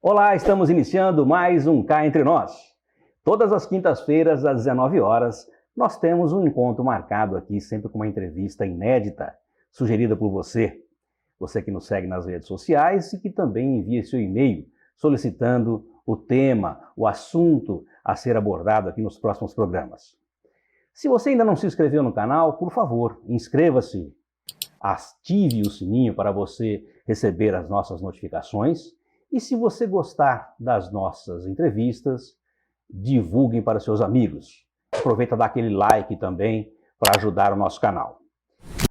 Olá, estamos iniciando mais um Cá Entre Nós. Todas as quintas-feiras, às 19 horas, nós temos um encontro marcado aqui, sempre com uma entrevista inédita, sugerida por você. Você que nos segue nas redes sociais e que também envia seu e-mail solicitando o tema, o assunto a ser abordado aqui nos próximos programas. Se você ainda não se inscreveu no canal, por favor, inscreva-se, ative o sininho para você receber as nossas notificações. E se você gostar das nossas entrevistas, divulguem para seus amigos. Aproveita dar aquele like também para ajudar o nosso canal.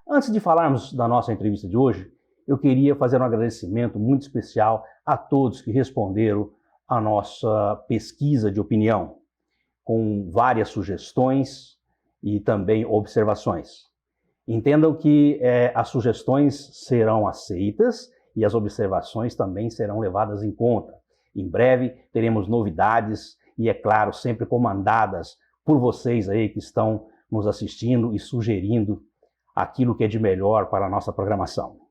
Antes de falarmos da nossa entrevista de hoje, eu queria fazer um agradecimento muito especial a todos que responderam à nossa pesquisa de opinião, com várias sugestões e também observações. Entendam que as sugestões serão aceitas e as observações também serão levadas em conta. Em breve teremos novidades e, é claro, sempre comandadas por vocês aí que estão nos assistindo e sugerindo aquilo que é de melhor para a nossa programação.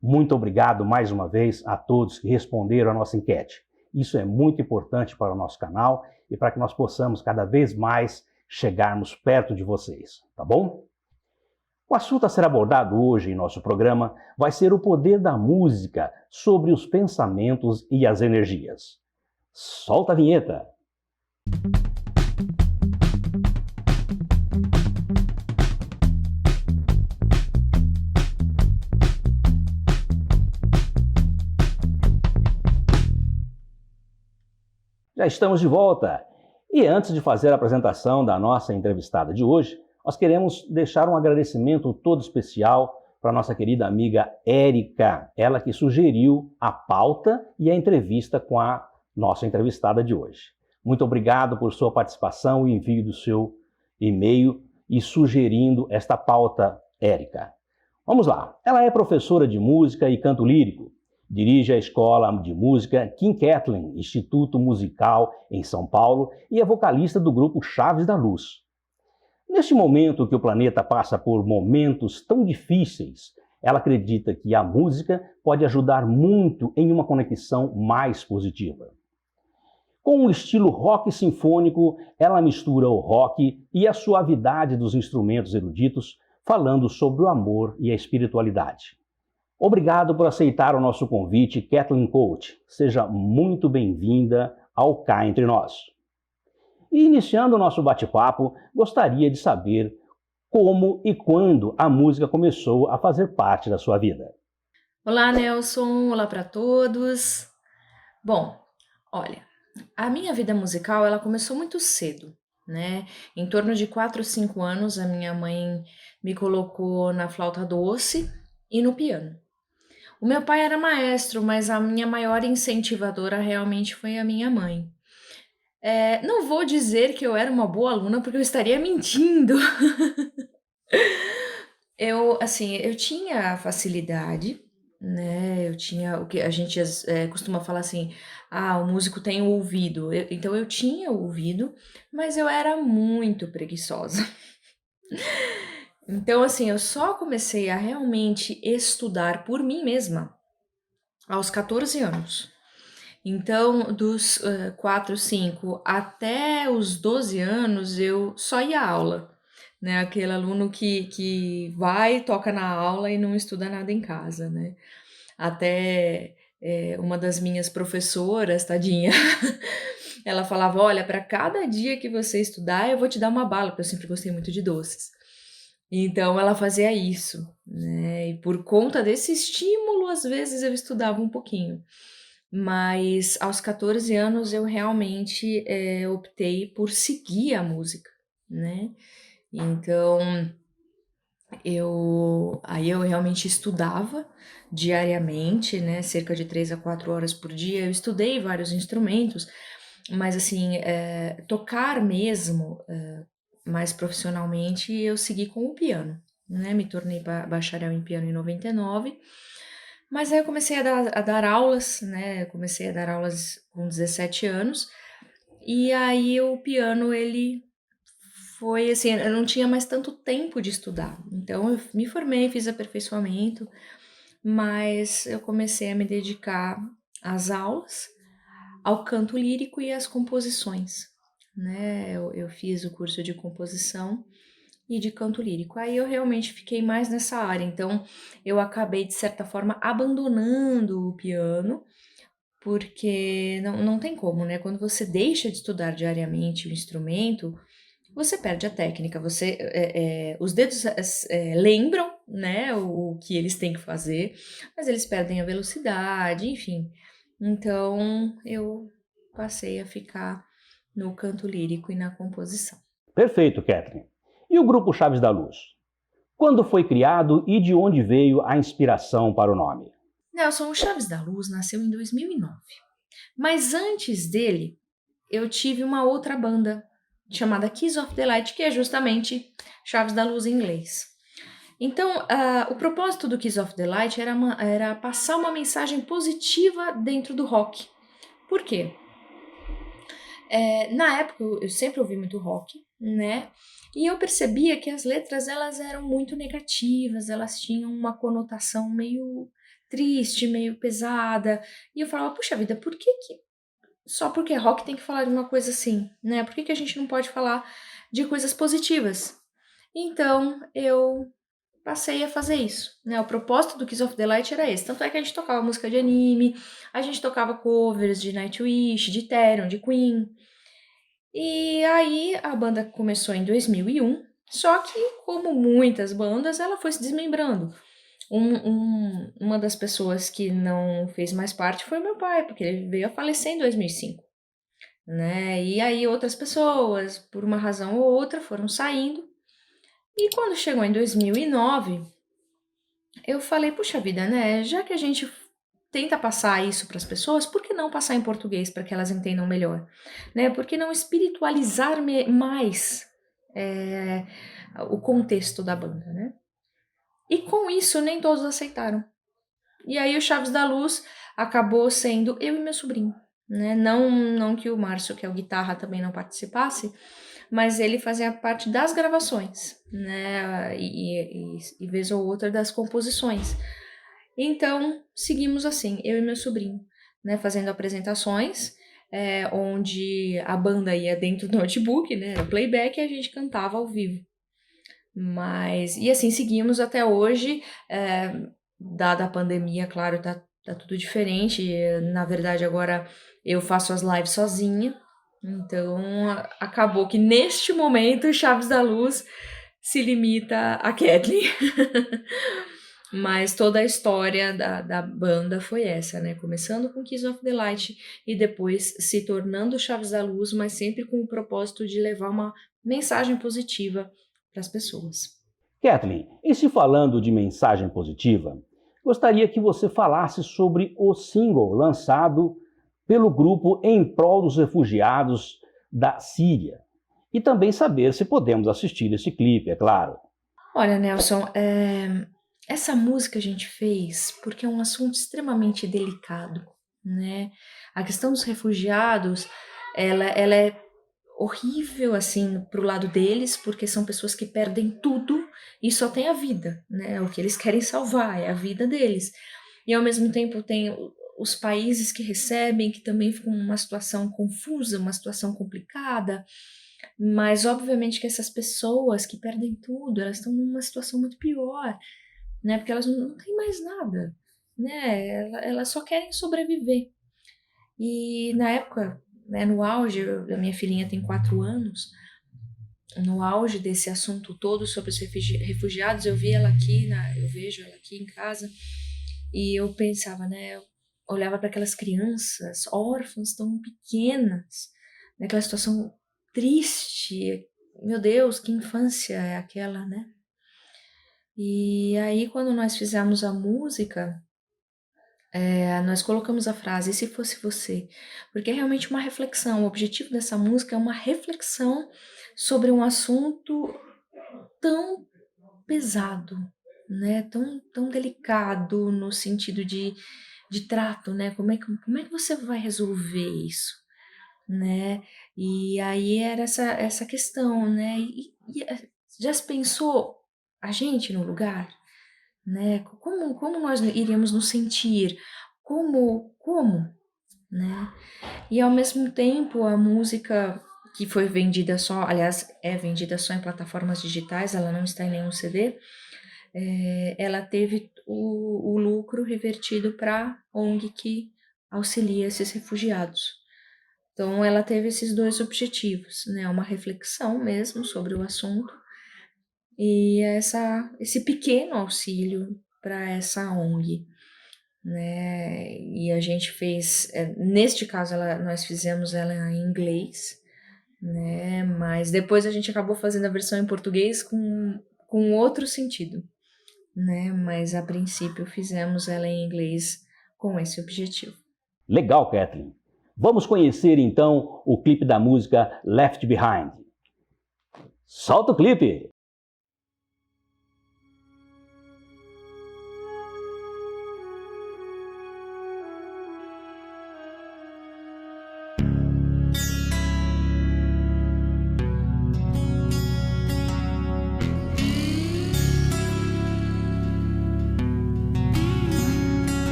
Muito obrigado mais uma vez a todos que responderam à nossa enquete. Isso é muito importante para o nosso canal e para que nós possamos cada vez mais chegarmos perto de vocês, tá bom? O assunto a ser abordado hoje em nosso programa vai ser o poder da música sobre os pensamentos e as energias. Solta a vinheta! Já estamos de volta! E antes de fazer a apresentação da nossa entrevistada de hoje, nós queremos deixar um agradecimento todo especial para a nossa querida amiga Érica, ela que sugeriu a pauta e a entrevista com a nossa entrevistada de hoje. Muito obrigado por sua participação e envio do seu e-mail e sugerindo esta pauta, Érica. Vamos lá. Ela é professora de música e canto lírico. Dirige a Escola de Música Kim Kathleen, Instituto Musical em São Paulo, e é vocalista do grupo Chaves da Luz. Neste momento que o planeta passa por momentos tão difíceis, ela acredita que a música pode ajudar muito em uma conexão mais positiva. Com o estilo rock sinfônico, ela mistura o rock e a suavidade dos instrumentos eruditos, falando sobre o amor e a espiritualidade. Obrigado por aceitar o nosso convite, Kathleen Coach. Seja muito bem-vinda ao Cá Entre Nós. E iniciando o nosso bate-papo, gostaria de saber como e quando a música começou a fazer parte da sua vida. Olá, Nelson. Olá para todos. Bom, olha, a minha vida musical ela começou muito cedo, né? Em torno de 4 ou 5 anos, a minha mãe me colocou na flauta doce e no piano. O meu pai era maestro, mas a minha maior incentivadora realmente foi a minha mãe. Não vou dizer que eu era uma boa aluna, porque eu estaria mentindo. Eu tinha facilidade, né? Eu tinha o que a gente costuma falar assim: ah, o músico tem o ouvido. Então eu tinha o ouvido, mas eu era muito preguiçosa. Então, assim, eu só comecei a realmente estudar por mim mesma aos 14 anos. Então, dos 4, 5 até os 12 anos, eu só ia à aula, né? Aquele aluno que vai, toca na aula e não estuda nada em casa, né? Até uma das minhas professoras, tadinha, ela falava: olha, para cada dia que você estudar, eu vou te dar uma bala, porque eu sempre gostei muito de doces. Então, ela fazia isso, né? E por conta desse estímulo, às vezes eu estudava um pouquinho. Mas aos 14 anos eu realmente optei por seguir a música, né? Então eu realmente estudava diariamente, né? Cerca de 3 a 4 horas por dia. Eu estudei vários instrumentos, mas assim, tocar mesmo mais profissionalmente eu segui com o piano, né? Me tornei bacharel em piano em 99. Mas aí eu comecei a dar aulas, né? Eu comecei a dar aulas com 17 anos. E aí o piano, ele foi assim, eu não tinha mais tanto tempo de estudar. Então eu me formei, fiz aperfeiçoamento, mas eu comecei a me dedicar às aulas. ao canto lírico e às composições, né? Eu fiz o curso de composição e de canto lírico. Aí eu realmente fiquei mais nessa área, então eu acabei, de certa forma, abandonando o piano, porque não tem como, né? Quando você deixa de estudar diariamente o instrumento, você perde a técnica, os dedos lembram, né, o que eles têm que fazer, mas eles perdem a velocidade, enfim. Então eu passei a ficar no canto lírico e na composição. Perfeito, Kathleen. E o Grupo Chaves da Luz? Quando foi criado e de onde veio a inspiração para o nome? Nelson, o Chaves da Luz nasceu em 2009, mas antes dele eu tive uma outra banda chamada Keys of the Light, que é justamente Chaves da Luz em inglês. Então, o propósito do Keys of the Light era passar uma mensagem positiva dentro do rock. Por quê? Na época, eu sempre ouvi muito rock, né? E eu percebia que as letras, elas eram muito negativas, elas tinham uma conotação meio triste, meio pesada. E eu falava, puxa vida, por que só porque é rock tem que falar de uma coisa assim, né? Por que a gente não pode falar de coisas positivas? Então, eu passei a fazer isso, né? O propósito do Kiss of the Light era esse. Tanto é que a gente tocava música de anime, a gente tocava covers de Nightwish, de Therion, de Queen. E aí a banda começou em 2001, só que, como muitas bandas, ela foi se desmembrando. Uma das pessoas que não fez mais parte foi meu pai, porque ele veio a falecer em 2005, né? E aí outras pessoas, por uma razão ou outra, foram saindo. E quando chegou em 2009, eu falei, puxa vida, né? Já que a gente tenta passar isso para as pessoas, por que não passar em português para que elas entendam melhor? Né? Por que não espiritualizar mais é, o contexto da banda, né? E com isso, nem todos aceitaram. E aí o Chaves da Luz acabou sendo eu e meu sobrinho. Né? Não que o Márcio, que é o guitarra, também não participasse, mas ele fazia parte das gravações, né? E vez ou outra das composições. Então, seguimos assim, eu e meu sobrinho, né, fazendo apresentações, onde a banda ia dentro do notebook, né, era playback, e a gente cantava ao vivo. Mas, e assim, seguimos até hoje, dada a pandemia, claro, tá tudo diferente. Na verdade, agora eu faço as lives sozinha, então acabou que neste momento o Chaves da Luz se limita a Kathleen. Mas toda a história da banda foi essa, né? Começando com Kiss of the Light e depois se tornando Chaves da Luz, mas sempre com o propósito de levar uma mensagem positiva para as pessoas. Kathleen, e se falando de mensagem positiva, gostaria que você falasse sobre o single lançado pelo grupo em prol dos refugiados da Síria. E também saber se podemos assistir esse clipe, é claro. Olha, Nelson, essa música a gente fez porque é um assunto extremamente delicado, né? A questão dos refugiados, ela é horrível, assim, pro lado deles, porque são pessoas que perdem tudo e só tem a vida, né? O que eles querem salvar é a vida deles. E ao mesmo tempo tem os países que recebem, que também ficam numa situação confusa, uma situação complicada. Mas obviamente que essas pessoas que perdem tudo, elas estão numa situação muito pior, né? Porque elas não têm mais nada, né? Elas só querem sobreviver. E na época, né, no auge, a minha filhinha tem 4 anos, no auge desse assunto todo sobre os refugiados, eu vi ela aqui, eu vejo ela aqui em casa, e eu pensava, né? Eu olhava para aquelas crianças órfãs tão pequenas, naquela situação triste. Meu Deus, que infância é aquela, né? E aí, quando nós fizemos a música, nós colocamos a frase, e se fosse você? Porque é realmente uma reflexão. O objetivo dessa música é uma reflexão sobre um assunto tão pesado, né? Tão delicado no sentido de trato, né? Como é que você vai resolver isso, né? E aí era essa questão, né? Já se pensou a gente no lugar, né? Como nós iríamos nos sentir? Como? né? E ao mesmo tempo, a música que foi vendida só, aliás, é vendida só em plataformas digitais, ela não está em nenhum CD, ela teve o lucro revertido para a ONG que auxilia esses refugiados. Então, ela teve esses dois objetivos, né? Uma reflexão mesmo sobre o assunto e esse pequeno auxílio para essa ONG, né? E a gente fez, neste caso, nós fizemos ela em inglês, né? Mas depois a gente acabou fazendo a versão em português com outro sentido, né? Mas a princípio fizemos ela em inglês com esse objetivo. Legal, Kathleen. Vamos conhecer então o clipe da música Left Behind. Solta o clipe!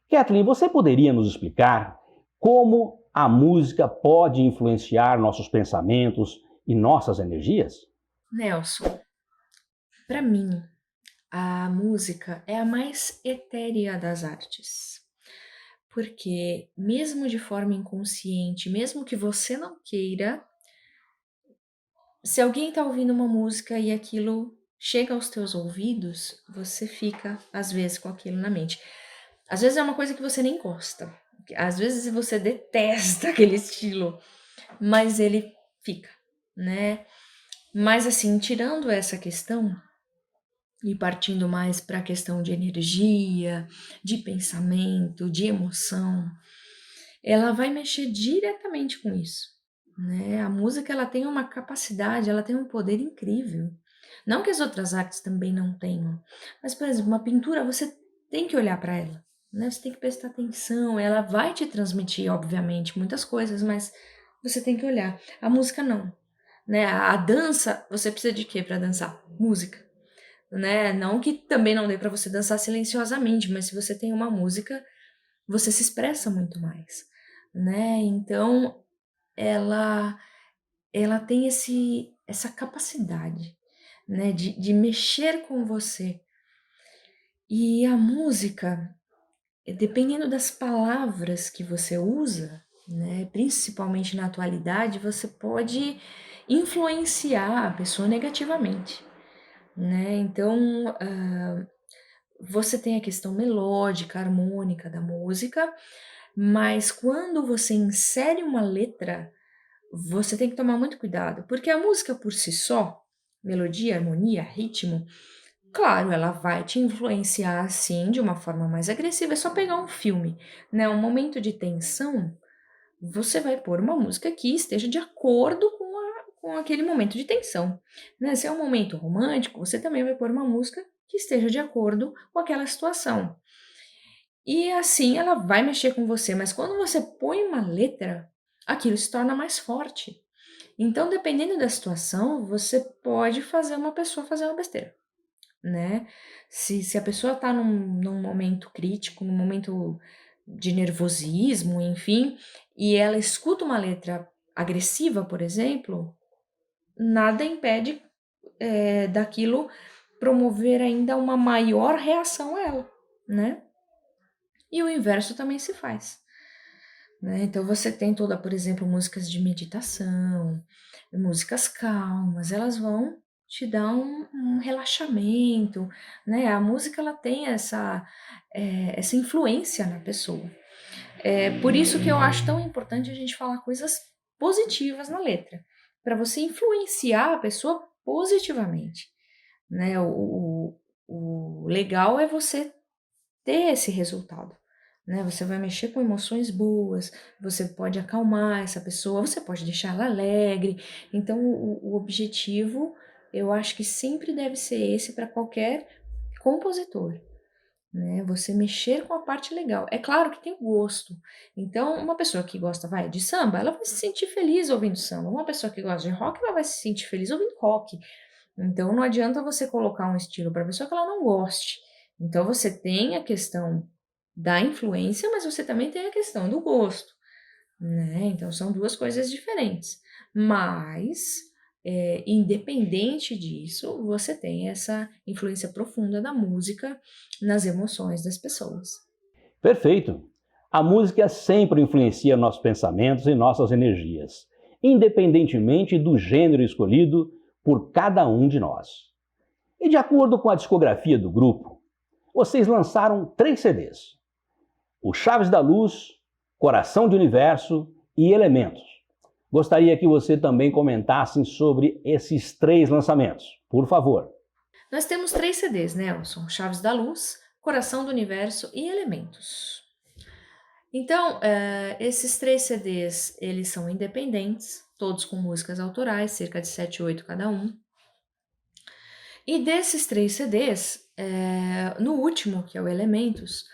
Kathleen, você poderia nos explicar como a música pode influenciar nossos pensamentos e nossas energias? Nelson, para mim, a música é a mais etérea das artes. Porque, mesmo de forma inconsciente, mesmo que você não queira, se alguém está ouvindo uma música e aquilo chega aos teus ouvidos, você fica, às vezes, com aquilo na mente. Às vezes é uma coisa que você nem gosta, às vezes você detesta aquele estilo, mas ele fica, né? Mas assim, tirando essa questão, e partindo mais para a questão de energia, de pensamento, de emoção, ela vai mexer diretamente com isso, né? A música ela tem uma capacidade, ela tem um poder incrível. Não que as outras artes também não tenham, mas por exemplo, uma pintura você tem que olhar para ela, né? Você tem que prestar atenção, ela vai te transmitir, obviamente, muitas coisas, mas você tem que olhar. A música não, né? A dança, você precisa de quê para dançar? Música, né? Não que também não dê para você dançar silenciosamente, mas se você tem uma música, você se expressa muito mais, né? Então, ela ela tem essa capacidade, né, de mexer com você. E a música, dependendo das palavras que você usa, né, principalmente na atualidade, você pode influenciar a pessoa negativamente, né? Então, você tem a questão melódica, harmônica da música, mas quando você insere uma letra, você tem que tomar muito cuidado, porque a música por si só, melodia, harmonia, ritmo, claro, ela vai te influenciar assim de uma forma mais agressiva. É só pegar um filme, né? Um momento de tensão, você vai pôr uma música que esteja de acordo com aquele momento de tensão, né? Se é um momento romântico, você também vai pôr uma música que esteja de acordo com aquela situação. E assim ela vai mexer com você, mas quando você põe uma letra, aquilo se torna mais forte. Então, dependendo da situação, você pode fazer uma pessoa fazer uma besteira, né? Se a pessoa tá num momento crítico, num momento de nervosismo, enfim, e ela escuta uma letra agressiva, por exemplo, nada impede daquilo promover ainda uma maior reação a ela, né? E o inverso também se faz, né? Então você tem toda, por exemplo, músicas de meditação, músicas calmas, elas vão te dar um relaxamento, né? A música ela tem essa influência na pessoa. É por isso que eu acho tão importante a gente falar coisas positivas na letra, para você influenciar a pessoa positivamente, né? O legal é você ter esse resultado, né? Você vai mexer com emoções boas, você pode acalmar essa pessoa, você pode deixar ela alegre. Então, o objetivo, eu acho que sempre deve ser esse para qualquer compositor, né? Você mexer com a parte legal. É claro que tem gosto. Então, uma pessoa que gosta, vai, de samba, ela vai se sentir feliz ouvindo samba. Uma pessoa que gosta de rock, ela vai se sentir feliz ouvindo rock. Então, não adianta você colocar um estilo para a pessoa que ela não goste. Então, você tem a questão da influência, mas você também tem a questão do gosto, né? Então, são duas coisas diferentes. Mas, independente disso, você tem essa influência profunda da música nas emoções das pessoas. Perfeito! A música sempre influencia nossos pensamentos e nossas energias, independentemente do gênero escolhido por cada um de nós. E de acordo com a discografia do grupo, vocês lançaram 3 CDs: o Chaves da Luz, Coração de Universo e Elementos. Gostaria que você também comentasse sobre esses 3 lançamentos, por favor. Nós temos 3 CDs, né, Elson? Chaves da Luz, Coração do Universo e Elementos. Então, esses 3 CDs, eles são independentes, todos com músicas autorais, cerca de 7, 8 cada um. E desses 3 CDs, no último, que é o Elementos,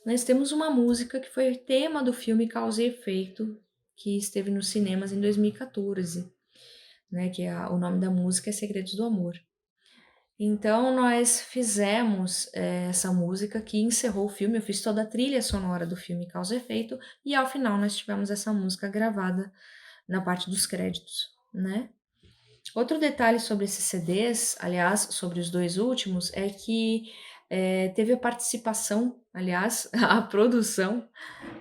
nós temos uma música que foi tema do filme Causa e Efeito, que esteve nos cinemas em 2014, né, que o nome da música é Segredos do Amor. Então, nós fizemos essa música que encerrou o filme, eu fiz toda a trilha sonora do filme Causa e Efeito, e ao final nós tivemos essa música gravada na parte dos créditos, né? Outro detalhe sobre esses CDs, aliás, sobre os 2 últimos, é que teve a participação, aliás, a produção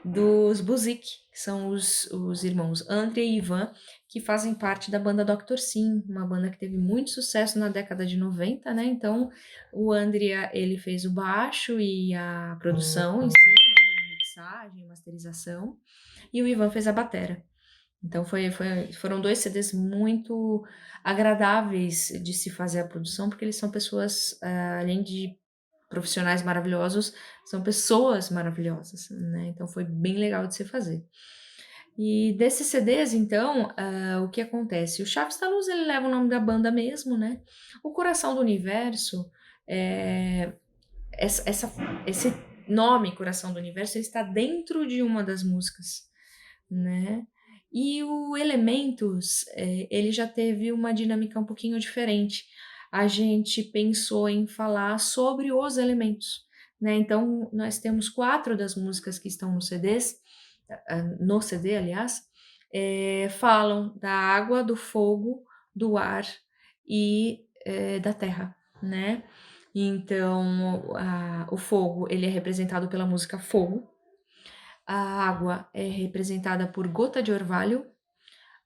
dos Buzik, que são os irmãos André e Ivan, que fazem parte da banda Dr. Sim, uma banda que teve muito sucesso na década de 90, né? Então, o André, ele fez o baixo e a produção em si, né? Mixagem, masterização, e o Ivan fez a batera. Então foram 2 CDs muito agradáveis de se fazer a produção, porque eles são pessoas, além de profissionais maravilhosos, são pessoas maravilhosas, né, então foi bem legal de se fazer. E desses CDs então, o que acontece? O Chaves da Luz ele leva o nome da banda mesmo, né, o Coração do Universo, eh, esse nome Coração do Universo ele está dentro de uma das músicas, né. E o Elementos, ele já teve uma dinâmica um pouquinho diferente. A gente pensou em falar sobre os elementos, né, então nós temos 4 das músicas que estão no CD aliás, falam da água, do fogo, do ar e, da terra, né. Então o fogo ele é representado pela música Fogo, a água é representada por Gota de Orvalho,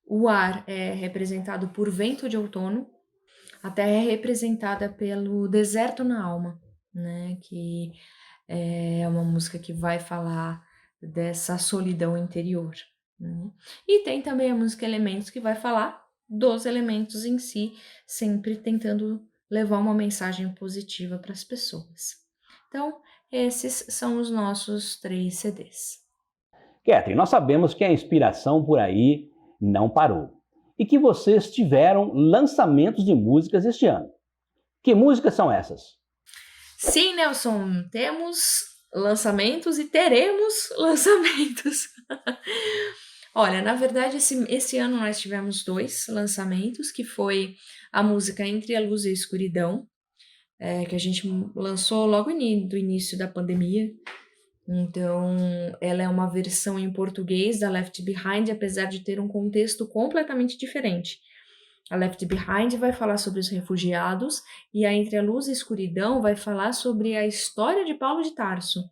o ar é representado por Vento de Outono, a terra é representada pelo Deserto na Alma, né, que é uma música que vai falar dessa solidão interior, né. E tem também a música Elementos que vai falar dos elementos em si, sempre tentando levar uma mensagem positiva para as pessoas. Então, esses são os nossos 3 CDs. Catherine, nós sabemos que a inspiração por aí não parou e que vocês tiveram lançamentos de músicas este ano. Que músicas são essas? Sim, Nelson, temos lançamentos e teremos lançamentos. Olha, na verdade, esse ano nós tivemos 2 lançamentos, que foi a música Entre a Luz e a Escuridão, que a gente lançou logo do início da pandemia. Então, ela é uma versão em português da Left Behind, apesar de ter um contexto completamente diferente. A Left Behind vai falar sobre os refugiados e a Entre a Luz e a Escuridão vai falar sobre a história de Paulo de Tarso.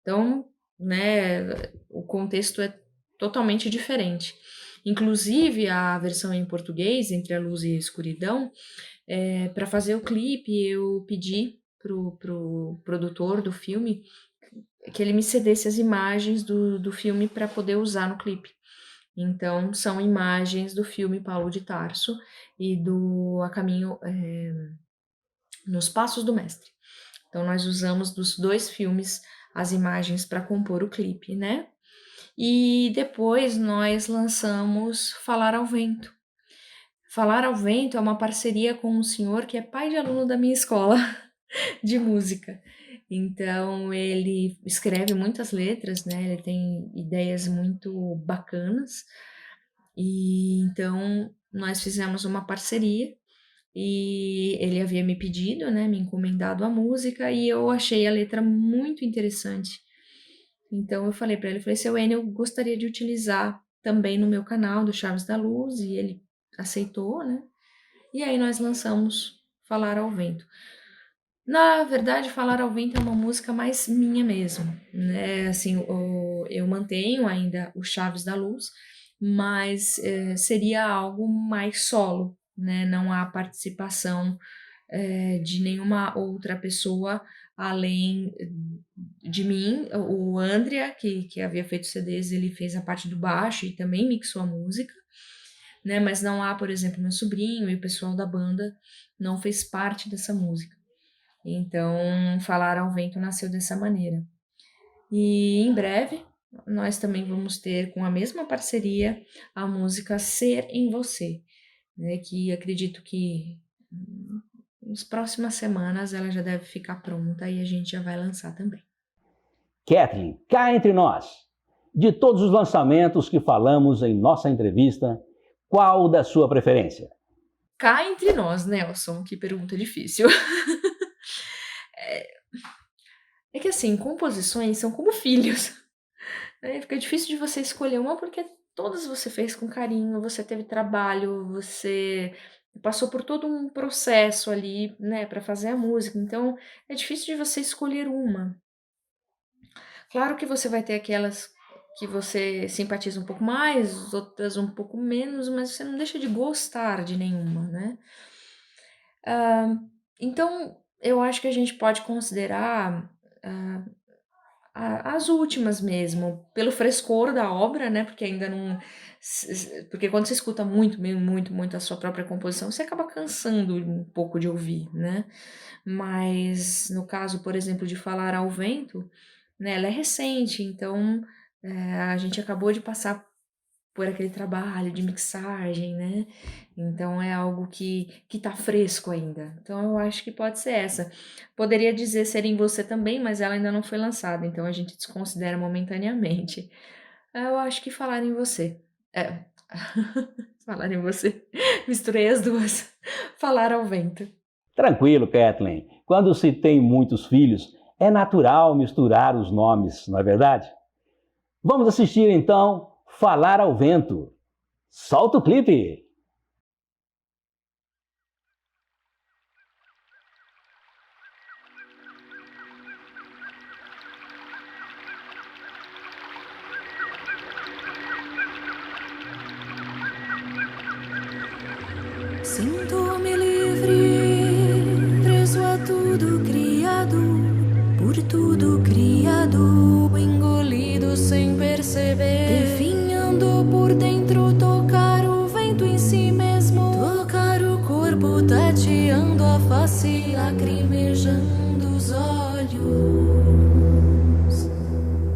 Então, né, o contexto é totalmente diferente. Inclusive, a versão em português, Entre a Luz e a Escuridão, para fazer o clipe, eu pedi pro produtor do filme que ele me cedesse as imagens do filme para poder usar no clipe. Então, são imagens do filme Paulo de Tarso e do A Caminho, nos Passos do Mestre. Então, nós usamos dos 2 filmes as imagens para compor o clipe, né. E depois nós lançamos Falar ao Vento. Falar ao Vento é uma parceria com um senhor que é pai de aluno da minha escola de música. Então ele escreve muitas letras, né, ele tem ideias muito bacanas, e então nós fizemos uma parceria, e ele havia me pedido, né, me encomendado a música, e eu achei a letra muito interessante. Então eu falei para ele, eu falei: "Seu Enio, eu gostaria de utilizar também no meu canal do Chaves da Luz", e ele aceitou, né, e aí nós lançamos Falar ao Vento. Na verdade, Falar ao Vento é uma música mais minha mesmo, né, assim, eu mantenho ainda o Chaves da Luz, mas, seria algo mais solo, né, não há participação, de nenhuma outra pessoa além de mim. O Andrea, que havia feito CDs, ele fez a parte do baixo e também mixou a música, né, mas não há, por exemplo, meu sobrinho e o pessoal da banda não fez parte dessa música. Então, Falar ao Vento nasceu dessa maneira. E em breve nós também vamos ter, com a mesma parceria, a música Ser em Você, né, que acredito que nas próximas semanas ela já deve ficar pronta e a gente já vai lançar também. Catherine, cá entre nós. De todos os lançamentos que falamos em nossa entrevista, qual da sua preferência? Cá entre nós, Nelson, que pergunta difícil. É que assim, composições são como filhos, né? Fica difícil de você escolher uma porque todas você fez com carinho, você teve trabalho, você passou por todo um processo ali, né, para fazer a música. Então, é difícil de você escolher uma. Claro que você vai ter aquelas que você simpatiza um pouco mais, outras um pouco menos, mas você não deixa de gostar de nenhuma, né? Então, eu acho que a gente pode considerar, ah, as últimas mesmo, pelo frescor da obra, né, porque ainda não porque quando você escuta muito, muito, muito a sua própria composição, você acaba cansando um pouco de ouvir, né. Mas no caso, por exemplo, de Falar ao Vento, né, ela é recente, então, a gente acabou de passar por aquele trabalho de mixagem, né, então é algo que tá fresco ainda. Então eu acho que pode ser essa. Poderia dizer Ser em Você também, mas ela ainda não foi lançada, então a gente desconsidera momentaneamente. Eu acho que Falar em Você. É, Falar em Você. Misturei as duas. Falar ao Vento. Tranquilo, Kathleen. Quando se tem muitos filhos, é natural misturar os nomes, não é verdade? Vamos assistir então Falar ao Vento. Solta o clipe! Sinto-me livre, preso a tudo criado, por tudo criado, engolido sem perceber, definhando por dentro, tocar o vento em si mesmo, tocar o corpo, tateando a face, lacrimejando os olhos,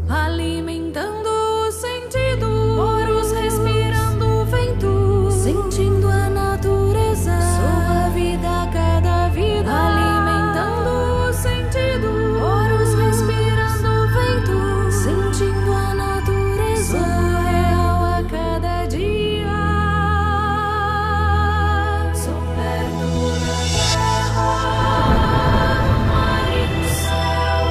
alimentando os sentidos, poros respirando o vento, sentindo a natureza, sua vida, cada vida, alimentando os sentidos, poros respirando o vento, sentindo a natureza, sou real a cada dia, sou perto da terra, no mar e no céu.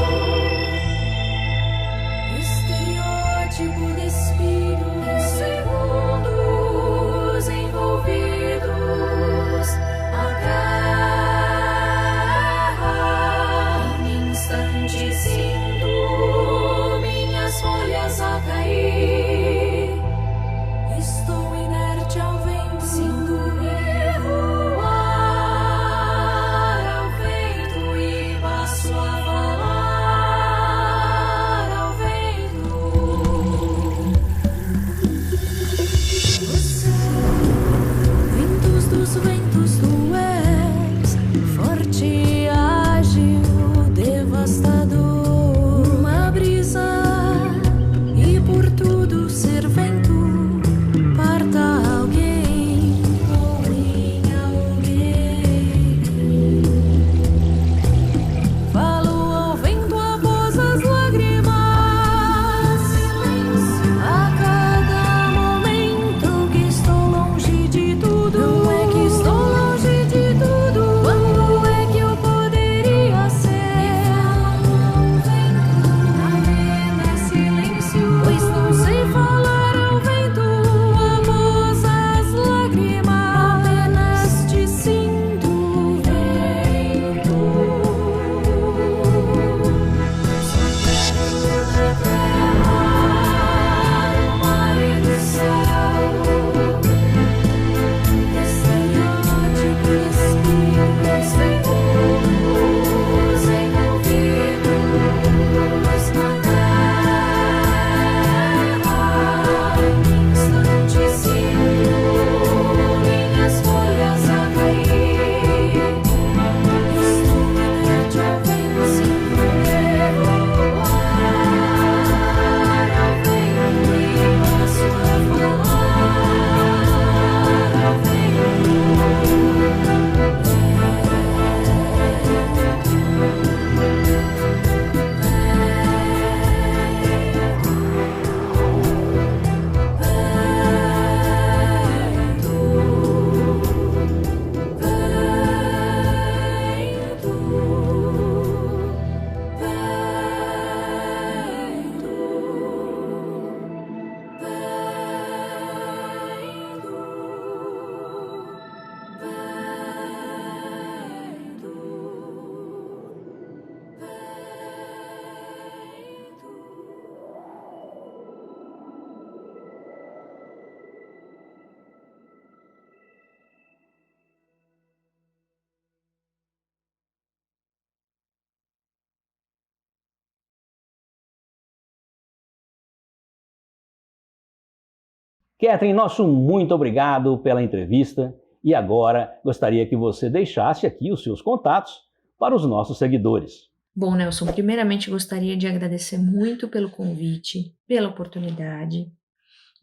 Catherine, nosso muito obrigado pela entrevista e agora gostaria que você deixasse aqui os seus contatos para os nossos seguidores. Bom, Nelson, primeiramente gostaria de agradecer muito pelo convite, pela oportunidade.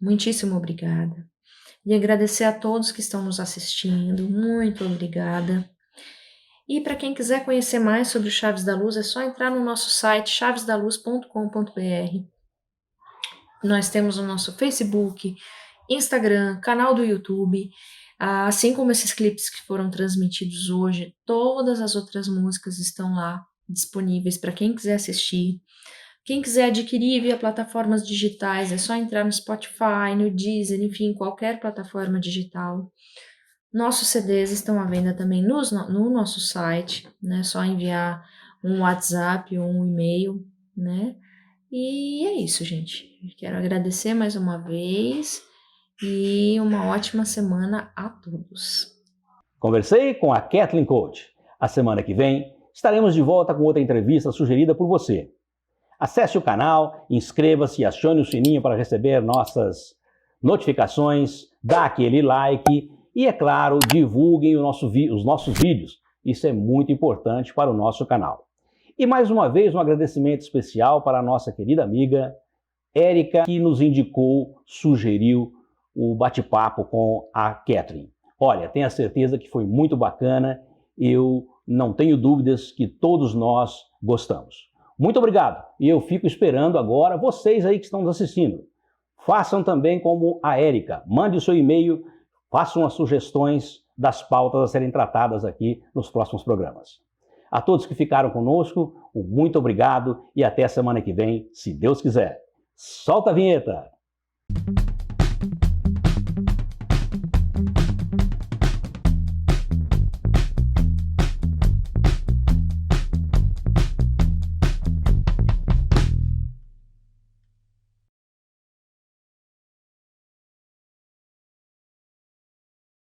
Muitíssimo obrigada. E agradecer a todos que estão nos assistindo. Muito obrigada. E para quem quiser conhecer mais sobre o Chaves da Luz, é só entrar no nosso site chavesdaluz.com.br. Nós temos o nosso Facebook, Instagram, canal do YouTube, assim como esses clipes que foram transmitidos hoje, todas as outras músicas estão lá disponíveis para quem quiser assistir. Quem quiser adquirir via plataformas digitais, é só entrar no Spotify, no Deezer, enfim, qualquer plataforma digital. Nossos CDs estão à venda também no nosso site, né? É só enviar um WhatsApp ou um e-mail, né? E é isso, gente. Quero agradecer mais uma vez e uma ótima semana a todos. Conversei com a Kathleen Coach. A semana que vem estaremos de volta com outra entrevista sugerida por você. Acesse o canal, inscreva-se e acione o sininho para receber nossas notificações, dá aquele like e, é claro, divulguem os nossos vídeos. Isso é muito importante para o nosso canal. E mais uma vez um agradecimento especial para a nossa querida amiga Érica, que nos indicou, sugeriu o bate-papo com a Catherine. Olha, tenha certeza que foi muito bacana, eu não tenho dúvidas que todos nós gostamos. Muito obrigado e eu fico esperando agora vocês aí que estão nos assistindo. Façam também como a Érica, mande o seu e-mail, façam as sugestões das pautas a serem tratadas aqui nos próximos programas. A todos que ficaram conosco, muito obrigado e até a semana que vem, se Deus quiser. Solta a vinheta!